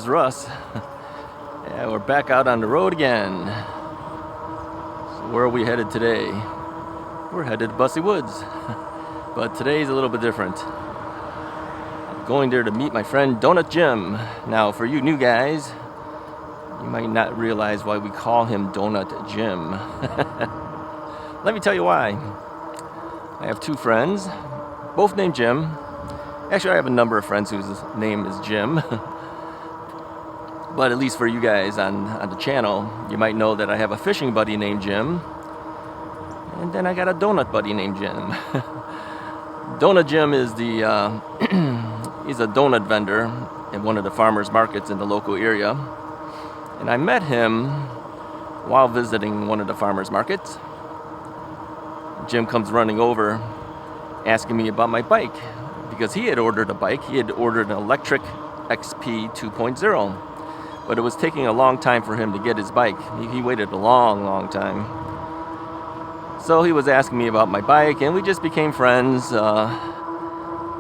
here's Russ. Yeah, we're back out on the road again. So where are we headed today? We're headed to Bussy Woods. But today's a little bit different. I'm going there to meet my friend Donut Jim. Now, for you new guys, you might not realize why we call him Donut Jim. Let me tell you why. I have two friends, both named Jim. Actually, I have a number of friends whose name is Jim. But at least for you guys on the channel, you might know that I have a fishing buddy named Jim. And then I got a donut buddy named Jim. Donut Jim is he's a donut vendor in one of the farmers markets in the local area. And I met him while visiting one of the farmers markets. Jim comes running over asking me about my bike because he had ordered a bike. He had ordered an electric XP 2.0, but it was taking a long time for him to get his bike. He waited a long time. So he was asking me about my bike, and we just became friends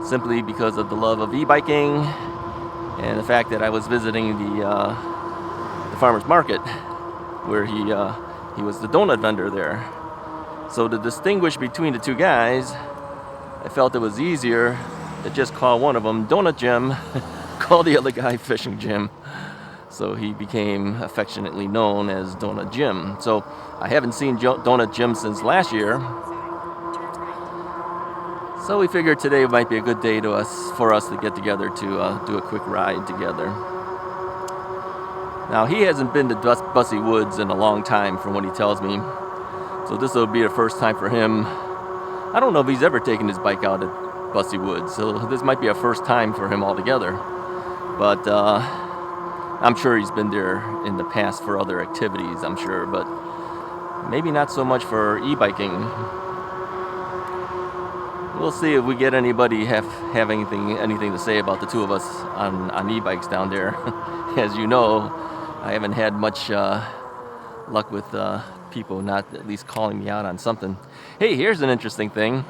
simply because of the love of e-biking and the fact that I was visiting the farmer's market where he was the donut vendor there. So to distinguish between the two guys, I felt it was easier to just call one of them Donut Jim, call the other guy Fishing Jim. So he became affectionately known as Donut Jim. So I haven't seen Donut Jim since last year. So we figured today might be a good day for us to get together to do a quick ride together. Now, he hasn't been to Bussy Woods in a long time from what he tells me. So this will be the first time for him. I don't know if he's ever taken his bike out at Bussy Woods. So this might be a first time for him altogether. But I'm sure he's been there in the past for other activities, I'm sure. But maybe not so much for e-biking. We'll see if we get anybody have anything to say about the two of us on e-bikes down there. As you know, I haven't had much luck with people not at least calling me out on something. Hey, here's an interesting thing.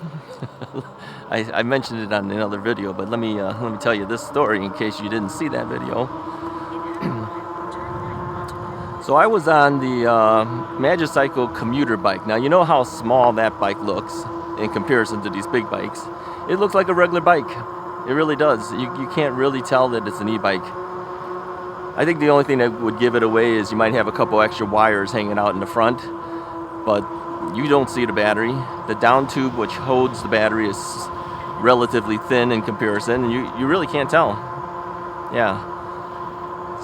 I mentioned it on another video, but let me tell you this story in case you didn't see that video. So I was on the Magicycle commuter bike. Now, you know how small that bike looks in comparison to these big bikes. It looks like a regular bike. It really does. You can't really tell that it's an e-bike. I think the only thing that would give it away is you might have a couple extra wires hanging out in the front, but you don't see the battery. The down tube which holds the battery is relatively thin in comparison, and you really can't tell. Yeah.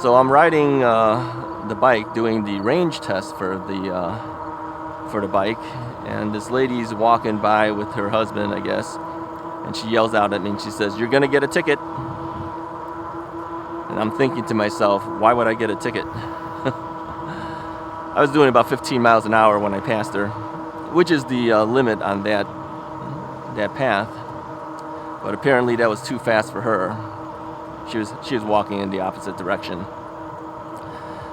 So I'm riding the bike, doing the range test for the bike, and this lady's walking by with her husband, I guess, and she yells out at me and she says, "You're gonna get a ticket." And I'm thinking to myself, why would I get a ticket? I was doing about 15 miles an hour when I passed her, which is the limit on that path. But apparently that was too fast for her. She was walking in the opposite direction.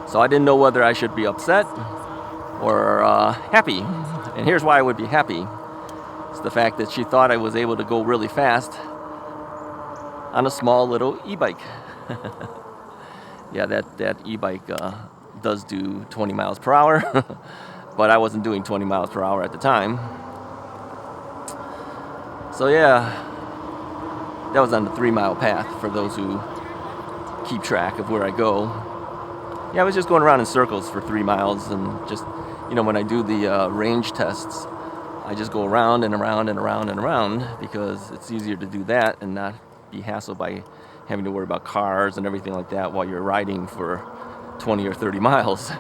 So I didn't know whether I should be upset or happy. And here's why I would be happy. It's the fact that she thought I was able to go really fast on a small little e-bike. Yeah, that e-bike does do 20 miles per hour, but I wasn't doing 20 miles per hour at the time. So yeah, that was on the 3-mile path for those who keep track of where I go. Yeah, I was just going around in circles for 3 miles, and just, when I do the range tests, I just go around and around and around and around because it's easier to do that and not be hassled by having to worry about cars and everything like that while you're riding for 20 or 30 miles.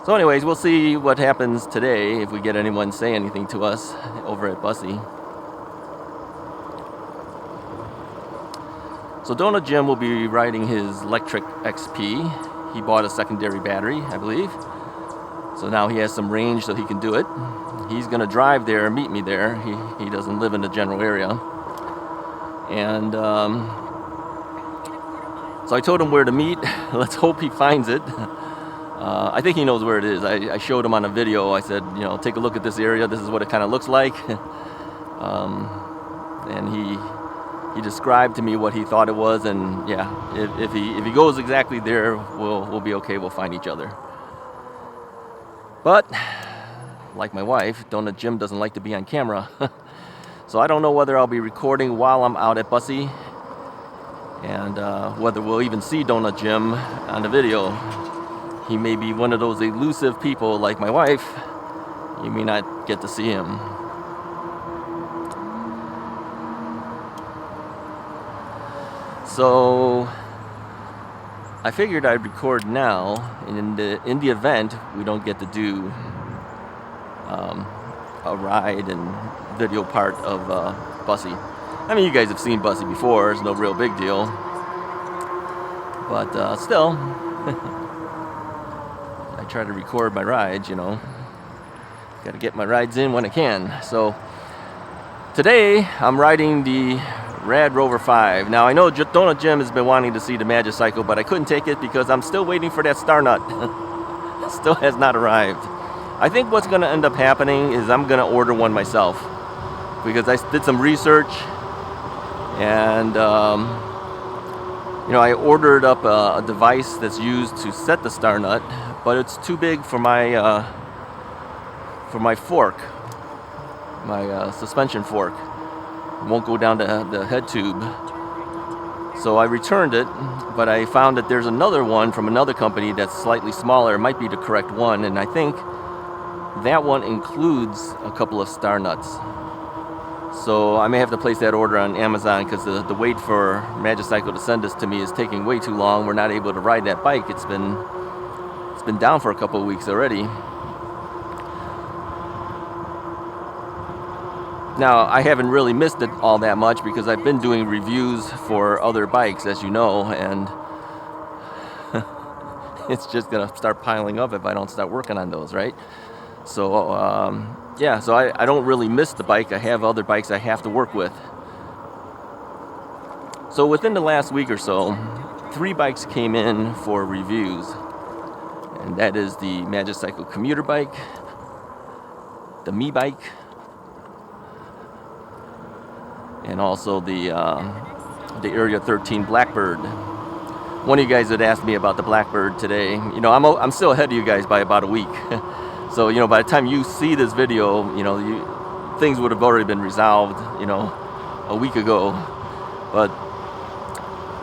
So anyways, we'll see what happens today if we get anyone say anything to us over at Bussy. So Donut Jim will be riding his electric XP. He bought a secondary battery, I believe. So now he has some range so he can do it. He's going to drive there and meet me there. He doesn't live in the general area. And so I told him where to meet. Let's hope he finds it. I think he knows where it is. I showed him on a video. I said, take a look at this area. This is what it kind of looks like. and he described to me what he thought it was, and yeah, if he goes exactly there, we'll be okay. We'll find each other. But like my wife, Donut Jim doesn't like to be on camera, so I don't know whether I'll be recording while I'm out at Bussy, and whether we'll even see Donut Jim on the video. He may be one of those elusive people like my wife. You may not get to see him. So I figured I'd record now, and in the event we don't get to do a ride and video part of Bussy. I mean, you guys have seen Bussy before. It's no real big deal, but still, I try to record my rides. You know, got to get my rides in when I can. So today I'm riding the Rad Rover 5. Now I know Donut Jim has been wanting to see the Magicycle, but I couldn't take it because I'm still waiting for that star nut. Still has not arrived. I think what's going to end up happening is I'm going to order one myself, because I did some research, and you know, I ordered up a device that's used to set the star nut, but it's too big for my fork, my suspension fork. It won't go down to the head tube. So I returned it, but I found that there's another one from another company that's slightly smaller. It might be the correct one, and I think that one includes a couple of star nuts. So I may have to place that order on Amazon, because the wait for Magicycle to send this to me is taking way too long. We're not able to ride that bike. It's been down for a couple of weeks already. Now, I haven't really missed it all that much, because I've been doing reviews for other bikes, as you know, and it's just going to start piling up if I don't start working on those, right? So, yeah, so I don't really miss the bike. I have other bikes I have to work with. So within the last week or so, 3 bikes came in for reviews, and that is the Magicycle commuter bike, the Me bike, and also the Area 13 Blackbird. One of you guys had asked me about the Blackbird today. You know, I'm still ahead of you guys by about a week. So, you know, by the time you see this video, you know, things would have already been resolved, you know, a week ago. But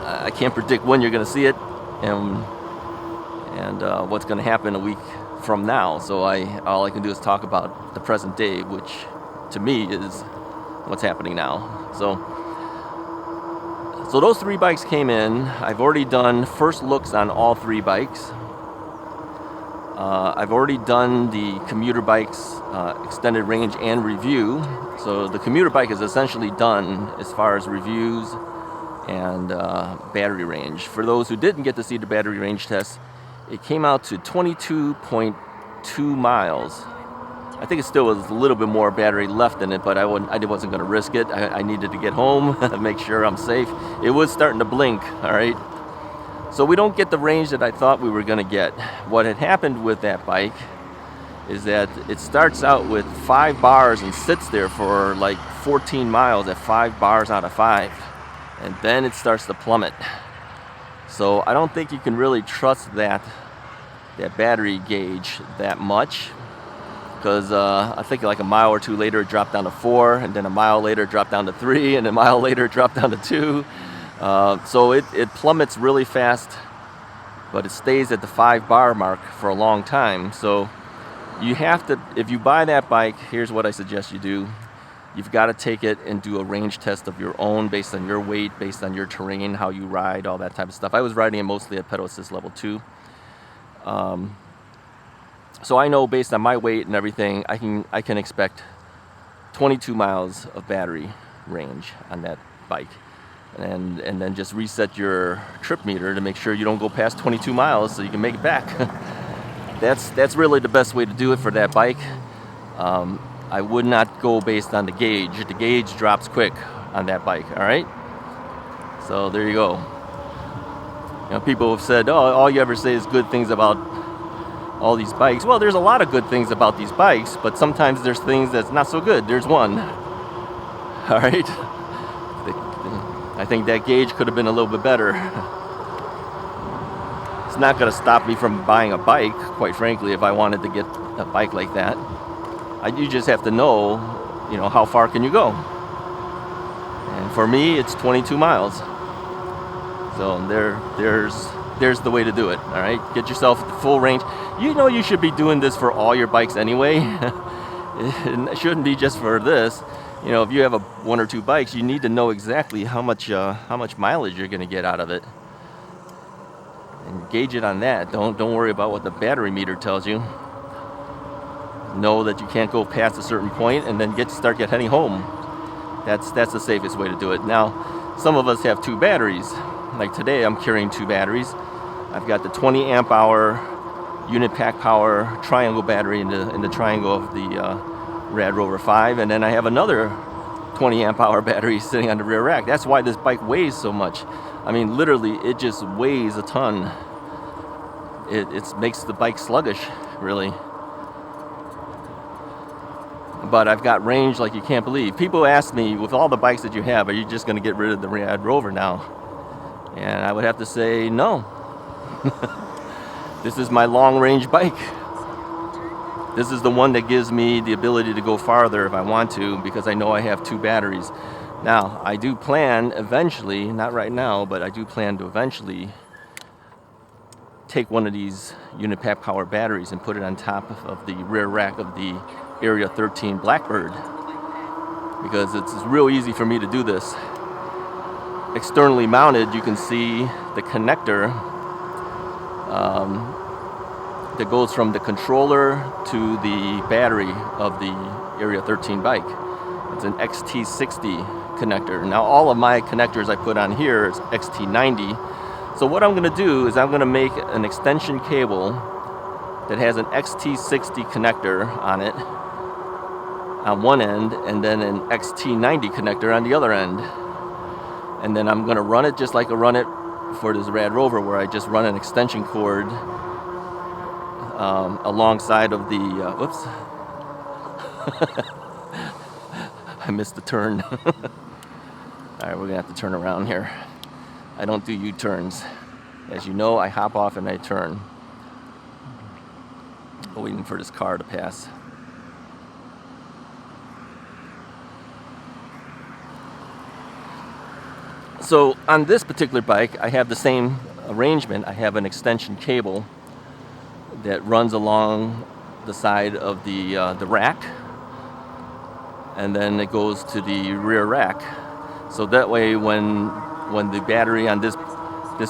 I can't predict when you're going to see it, and what's going to happen a week from now. So all I can do is talk about the present day, which to me is what's happening now. So those 3 bikes came in. I've already done first looks on all 3 bikes. I've already done the commuter bike's extended range and review. So the commuter bike is essentially done as far as reviews and battery range. For those who didn't get to see the battery range test, it came out to 22.2 miles. I think it still was a little bit more battery left in it, but I wasn't going to risk it. I needed to get home, make sure I'm safe. It was starting to blink, all right? So we don't get the range that I thought we were going to get. What had happened with that bike is that it starts out with 5 bars and sits there for like 14 miles at 5 bars out of 5. And then it starts to plummet. So I don't think you can really trust that battery gauge that much. Because I think like a mile or 2 later it dropped down to 4, and then a mile later it dropped down to 3, and a mile later it dropped down to 2. So it plummets really fast, but it stays at the 5 bar mark for a long time. So you have to, if you buy that bike, here's what I suggest you do. You've got to take it and do a range test of your own based on your weight, based on your terrain, how you ride, all that type of stuff. I was riding it mostly at pedal assist level 2. So I know based on my weight and everything, I can expect 22 miles of battery range on that bike. And then just reset your trip meter to make sure you don't go past 22 miles so you can make it back. That's really the best way to do it for that bike. I would not go based on the gauge. The gauge drops quick on that bike, all right? So there you go. You know, people have said, oh, all you ever say is good things about all these bikes. Well, there's a lot of good things about these bikes, but sometimes there's things that's not so good. There's one. All right? think that gauge could have been a little bit better. It's not going to stop me from buying a bike, quite frankly, if I wanted to get a bike like that. You just have to know, how far can you go? And for me, it's 22 miles. So there's the way to do it, all right? Get yourself the full range. You should be doing this for all your bikes anyway. It shouldn't be just for this. If you have one or two bikes, you need to know exactly how much mileage you're going to get out of it. And gauge it on that. Don't worry about what the battery meter tells you. Know that you can't go past a certain point and then start heading home. That's the safest way to do it. Now, some of us have two batteries. Like today, I'm carrying two batteries. I've got the 20 amp hour unit pack power triangle battery in the triangle of the Rad Rover 5, and then I have another 20 amp hour battery sitting on the rear rack. That's why this bike weighs so much. I mean, literally, it just weighs a ton. It makes the bike sluggish, really. But I've got range like you can't believe. People ask me, with all the bikes that you have, are you just going to get rid of the Rad Rover now? And I would have to say no. This is my long range bike. This is the one that gives me the ability to go farther if I want to, because I know I have two batteries. Now, I do plan eventually, not right now, but I do plan to eventually take one of these unit pack power batteries and put it on top of the rear rack of the Area 13 Blackbird, because it's real easy for me to do this. Externally mounted, you can see the connector that goes from the controller to the battery of the Area 13 bike. It's an XT60 connector. Now all of my connectors I put on here is XT90. So what I'm going to do is I'm going to make an extension cable that has an XT60 connector on it on one end, and then an XT90 connector on the other end. And then I'm going to run it just like I run it for this Rad Rover, where I just run an extension cord alongside of the, whoops. I missed the turn. All right, we're going to have to turn around here. I don't do U-turns. As you know, I hop off and I turn. Waiting for this car to pass. So on this particular bike, I have the same arrangement. I have an extension cable that runs along the side of the rack, and then it goes to the rear rack. So that way, when the battery on this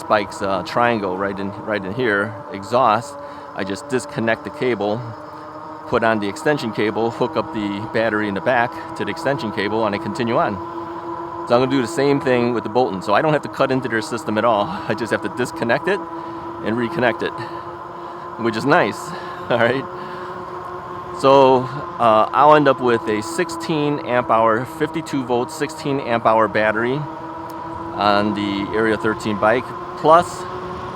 bike's triangle right in here exhausts, I just disconnect the cable, put on the extension cable, hook up the battery in the back to the extension cable, and I continue on. So I'm going to do the same thing with the Bolton. So I don't have to cut into their system at all. I just have to disconnect it and reconnect it, which is nice. All right. So I'll end up with a 16 amp hour, 52 volt, 16 amp hour battery on the Area 13 bike, plus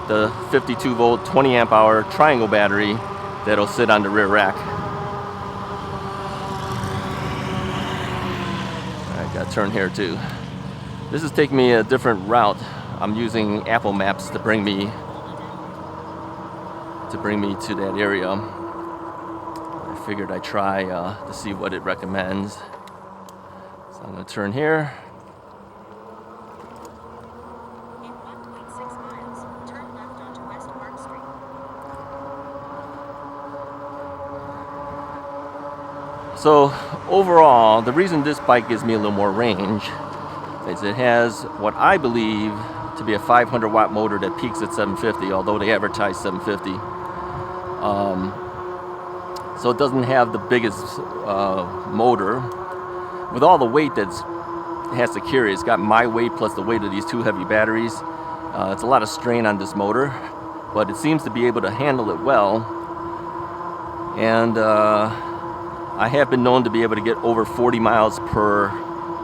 the 52 volt, 20 amp hour triangle battery that'll sit on the rear rack. All right, got to turn here too. This is taking me a different route. I'm using Apple Maps to bring me to that area. I figured I'd try to see what it recommends. So I'm going to turn here. In 1.6 miles, turn left onto West Park Street. So overall, the reason this bike gives me a little more range is it has what I believe to be a 500 watt motor that peaks at 750, although they advertise 750. So it doesn't have the biggest motor. With all the weight that it has to carry, it's got my weight plus the weight of these two heavy batteries. It's a lot of strain on this motor, but it seems to be able to handle it well. And I have been known to be able to get over 40 miles per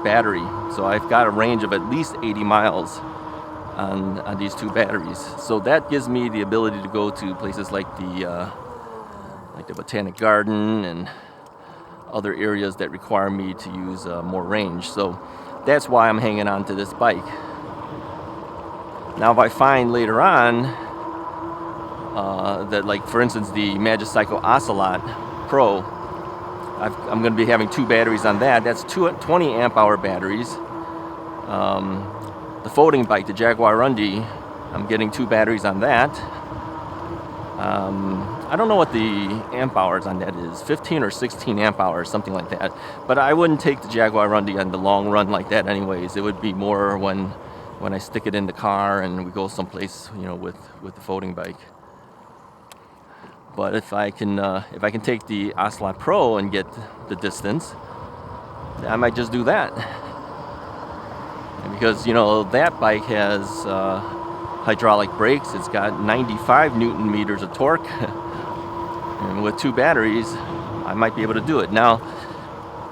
battery. So I've got a range of at least 80 miles on these two batteries. So that gives me the ability to go to places like the Botanic Garden and other areas that require me to use more range. So that's why I'm hanging on to this bike. Now if I find later on that, like for instance, the Magicycle Ocelot Pro, I'm going to be having 2 batteries on that. That's 20 amp hour batteries. The folding bike, the Jaguar Rundy, I'm getting 2 batteries on that. I don't know what the amp hours on that is, 15 or 16 amp hours, something like that. But I wouldn't take the Jaguar Rundy on the long run like that anyways. It would be more when I stick it in the car and we go someplace, you know, with the folding bike. But if I can take the Ocelot Pro and get the distance, I might just do that. Because, you know, that bike has hydraulic brakes. It's got 95 Newton meters of torque. And with 2 batteries, I might be able to do it. Now,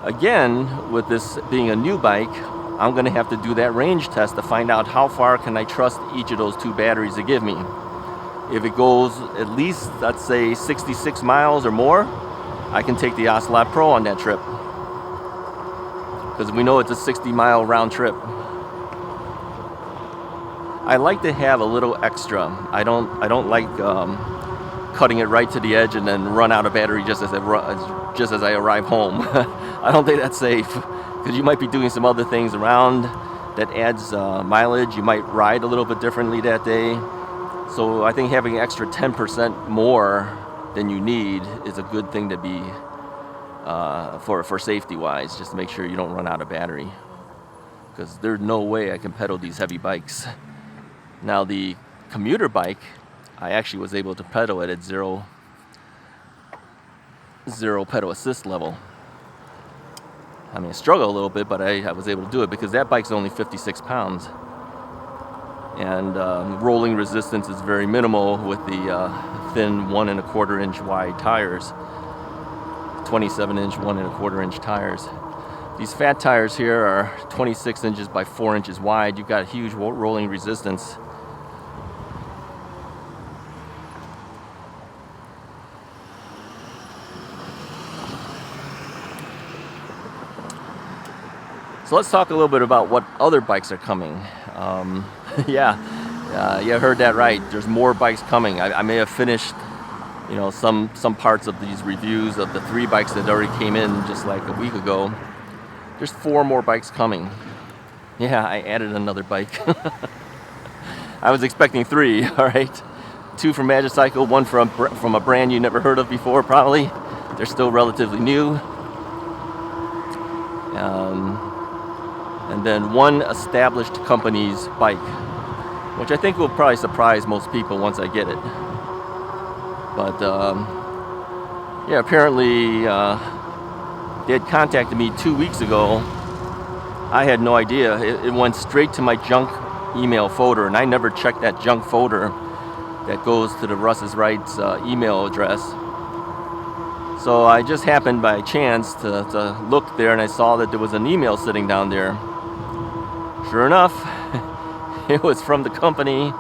again, with this being a new bike, I'm going to have to do that range test to find out how far can I trust each of those 2 batteries to give me. If it goes at least, let's say, 66 miles or more, I can take the Ocelot Pro on that trip. Because we know it's a 60-mile round trip. I like to have a little extra. I don't like cutting it right to the edge and then run out of battery just as I arrive home. I don't think that's safe, because you might be doing some other things around that adds mileage. You might ride a little bit differently that day. So I think having extra 10% more than you need is a good thing to be for safety wise, just to make sure you don't run out of battery. Because there's no way I can pedal these heavy bikes. Now the commuter bike, I actually was able to pedal it at zero pedal assist level. I mean, I struggled a little bit, but I was able to do it because that bike's only 56 pounds. And rolling resistance is very minimal with the thin 1 1/4 inch wide tires, 27 inch 1 1/4 inch tires. These fat tires here are 26 inches by 4 inches wide. You've got huge rolling resistance. So let's talk a little bit about what other bikes are coming. Yeah, you heard that right. There's more bikes coming. I may have finished, you know, some parts of these reviews of the 3 bikes that already came in just like a week ago. There's 4 more bikes coming. Yeah, I added another bike. I was expecting 3. All right, 2 from Magicycle, 1 from a brand you never heard of before, probably. They're still relatively new. And then 1 established company's bike, which I think will probably surprise most people once I get it. But yeah, apparently they had contacted me 2 weeks ago. I had no idea. It went straight to my junk email folder, and I never checked that junk folder that goes to the Russ's Rights email address. So I just happened by chance to look there, and I saw that there was an email sitting down there. Sure enough, it was from the company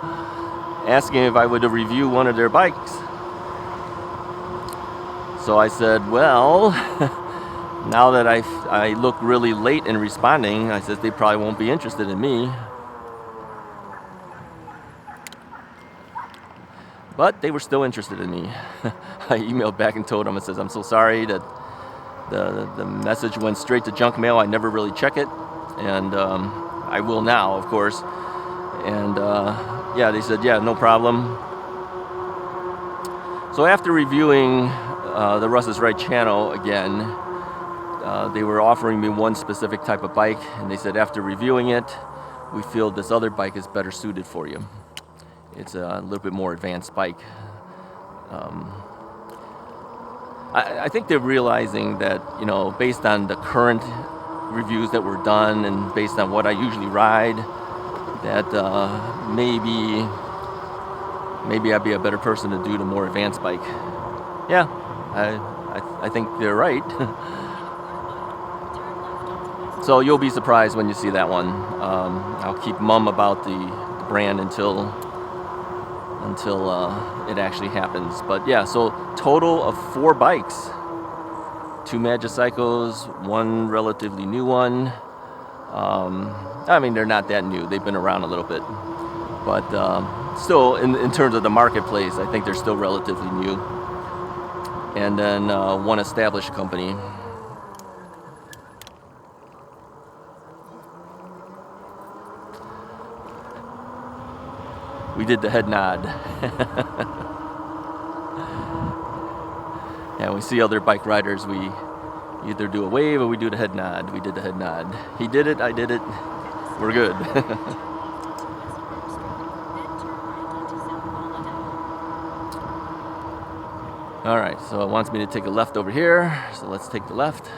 asking if I would review one of their bikes. So I said, well, now that I look really late in responding, I said they probably won't be interested in me. But they were still interested in me. I emailed back and told them, I says, I'm so sorry that the message went straight to junk mail. I never really check it. And I will now, of course. And yeah, they said, yeah, no problem. So after reviewing the Russ's Right channel again, they were offering me 1 specific type of bike, and they said after reviewing it, we feel this other bike is better suited for you. It's a little bit more advanced bike. I think they're realizing that, you know, based on the current reviews that were done and based on what I usually ride, that maybe I'd be a better person to do the more advanced bike. Yeah, I think they're right. So you'll be surprised when you see that one. I'll keep mum about the brand until it actually happens. But yeah, so total of 4 bikes. 2 Magicycles, 1 relatively new one. I mean, they're not that new. They've been around a little bit. But still, in terms of the marketplace, I think they're still relatively new. And then one established company. We did the head nod. Yeah, we see other bike riders, we either do a wave or we do the head nod. We did the head nod. He did it, I did it. We're good. Alright, so it wants me to take a left over here. So let's take the left.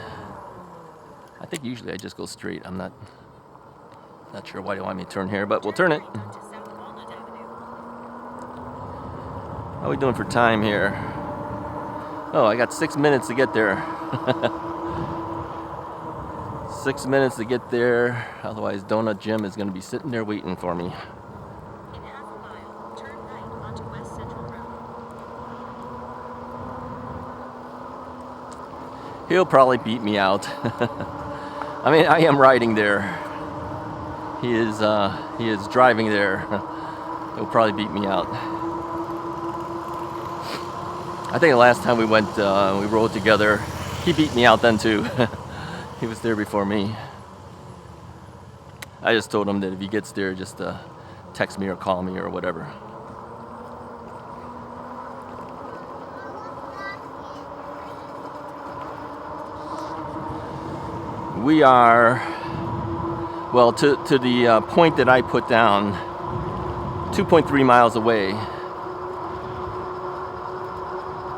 I think usually I just go straight. I'm not sure why they want me to turn here, but we'll turn it. How are we doing for time here? Oh, I got 6 minutes to get there. 6 minutes to get there. Otherwise, Donut Jim is going to be sitting there waiting for me. In half a mile, turn right onto West Central Road. He'll probably beat me out. I mean, I am riding there. He is driving there. He'll probably beat me out. I think the last time we went, we rode together, he beat me out then too. He was there before me. I just told him that if he gets there, just text me or call me or whatever. We are, well, to the point that I put down, 2.3 miles away.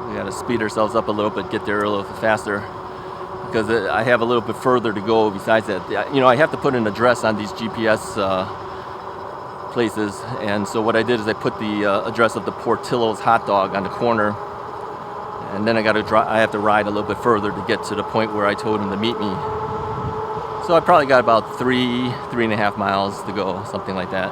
We got to speed ourselves up a little bit, get there a little faster, because I have a little bit further to go besides that. You know, I have to put an address on these GPS places, and so what I did is I put the address of the Portillo's hot dog on the corner, and then I have to ride a little bit further to get to the point where I told him to meet me. So I probably got about 3.5 miles to go, something like that.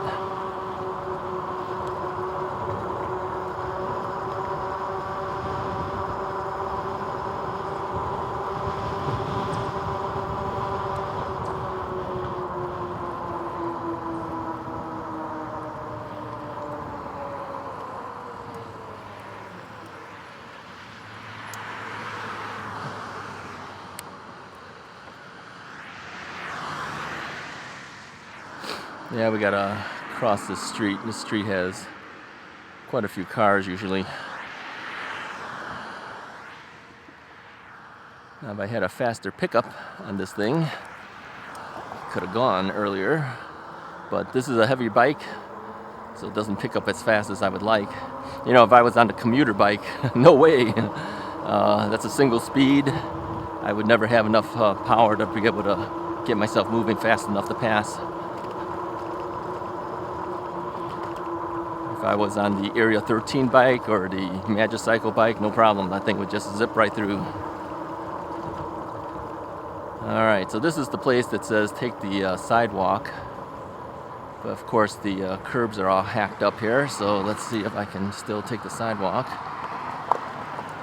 Yeah, we gotta cross this street. This street has quite a few cars usually. Now, if I had a faster pickup on this thing, could have gone earlier. But this is a heavy bike, so it doesn't pick up as fast as I would like. You know, if I was on the commuter bike, no way. That's a single speed. I would never have enough power to be able to get myself moving fast enough to pass. If I was on the Area 13 bike or the Magicycle bike, no problem. That thing would just zip right through. Alright, so this is the place that says take the sidewalk. But of course the curbs are all hacked up here, so let's see if I can still take the sidewalk.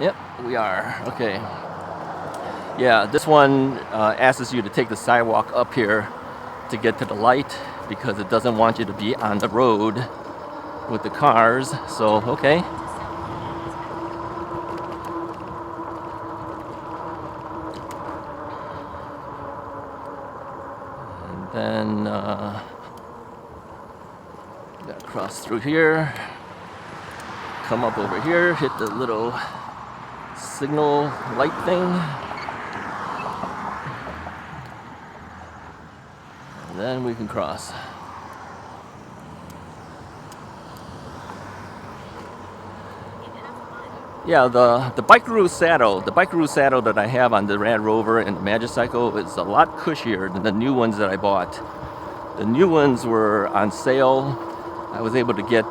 Yep, we are. Okay. Yeah, this one asks you to take the sidewalk up here to get to the light because it doesn't want you to be on the road with the cars, so okay. And then gotta cross through here, come up over here, hit the little signal light thing, and then we can cross. Yeah, the Bikeroo saddle, that I have on the Rad Rover and the Magicycle is a lot cushier than the new ones that I bought. The new ones were on sale. I was able to get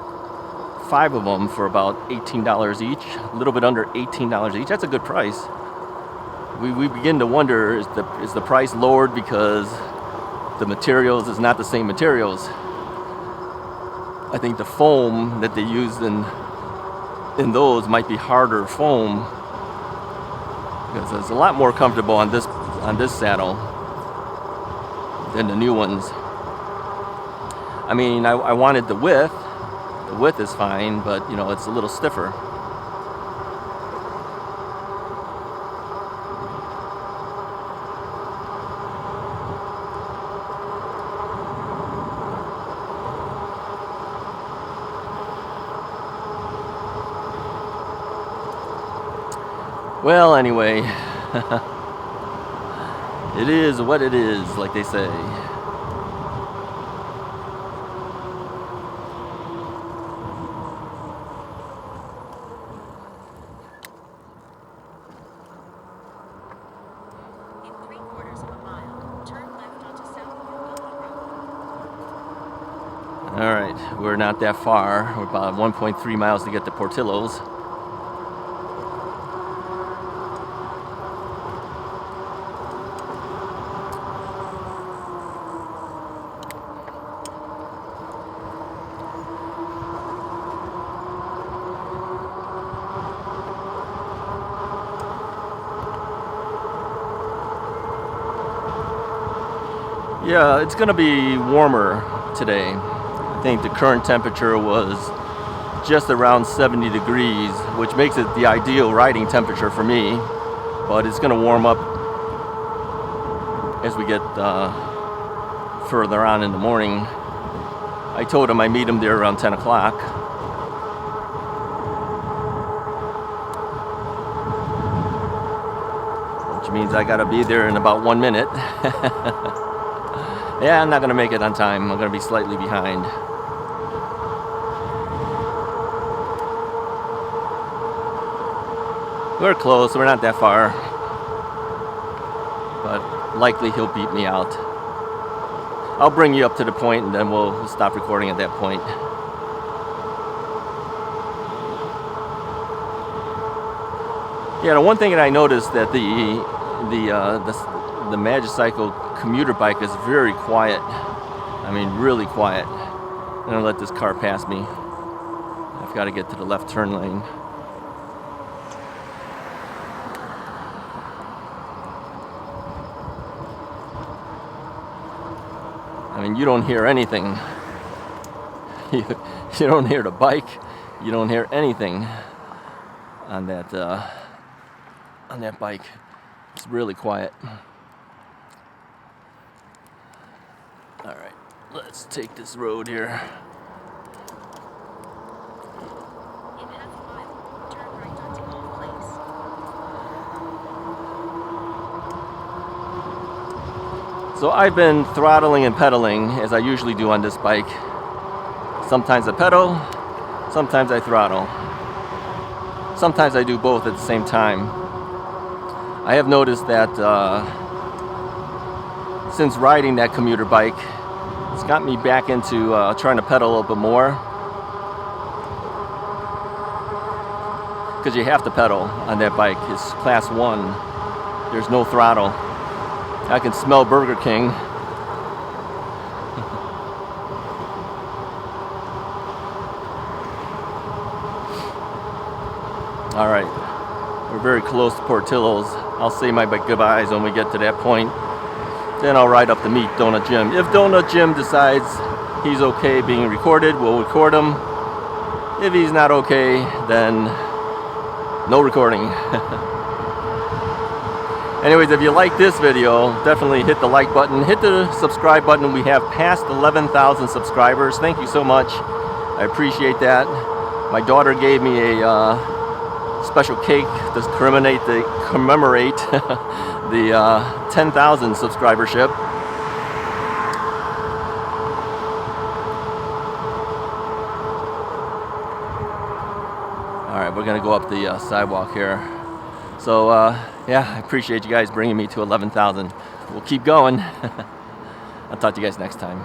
5 of them for about $18 each, a little bit under $18 each. That's a good price. We begin to wonder, is the price lowered because the materials is not the same materials? I think the foam that they used in those might be harder foam because it's a lot more comfortable on this saddle than the new ones. I mean, I wanted the width, The width is fine, but you know, it's a little stiffer. Well, anyway, it is what it is, like they say. In 3/4 of a mile, turn left onto South Morpeth Road. All right, we're not that far. We're about 1.3 miles to get to Portillo's. Yeah, it's going to be warmer today. I think the current temperature was just around 70 degrees, which makes it the ideal riding temperature for me. But it's going to warm up as we get further on in the morning. I told him I meet him there around 10 o'clock. Which means I got to be there in about 1 minute. Yeah, I'm not going to make it on time. I'm going to be slightly behind. We're close. We're not that far. But likely he'll beat me out. I'll bring you up to the point and then we'll stop recording at that point. Yeah, the one thing that I noticed that the Magicycle commuter bike is very quiet. I mean, really quiet. I'm gonna let this car pass me. I've got to get to the left turn lane. I mean, you don't hear anything. You don't hear the bike. You don't hear anything on that bike. It's really quiet. All right, let's take this road here. In half a mile, turn right onto Golf Place. So I've been throttling and pedaling as I usually do on this bike. Sometimes I pedal, sometimes I throttle. Sometimes I do both at the same time. I have noticed that since riding that commuter bike, it's got me back into trying to pedal a little bit more. Because you have to pedal on that bike. It's class 1. There's no throttle. I can smell Burger King. All right, we're very close to Portillo's. I'll say my goodbyes when we get to that point. Then I'll ride up to meet Donut Jim. If Donut Jim decides he's okay being recorded, we'll record him. If he's not okay, then no recording. Anyways, if you like this video, definitely hit the like button, hit the subscribe button. We have passed 11,000 subscribers. Thank you so much. I appreciate that. My daughter gave me a special cake to commemorate the 10,000 subscribership. All right, we're gonna go up the sidewalk here. So yeah, I appreciate you guys bringing me to 11,000. We'll keep going. I'll talk to you guys next time.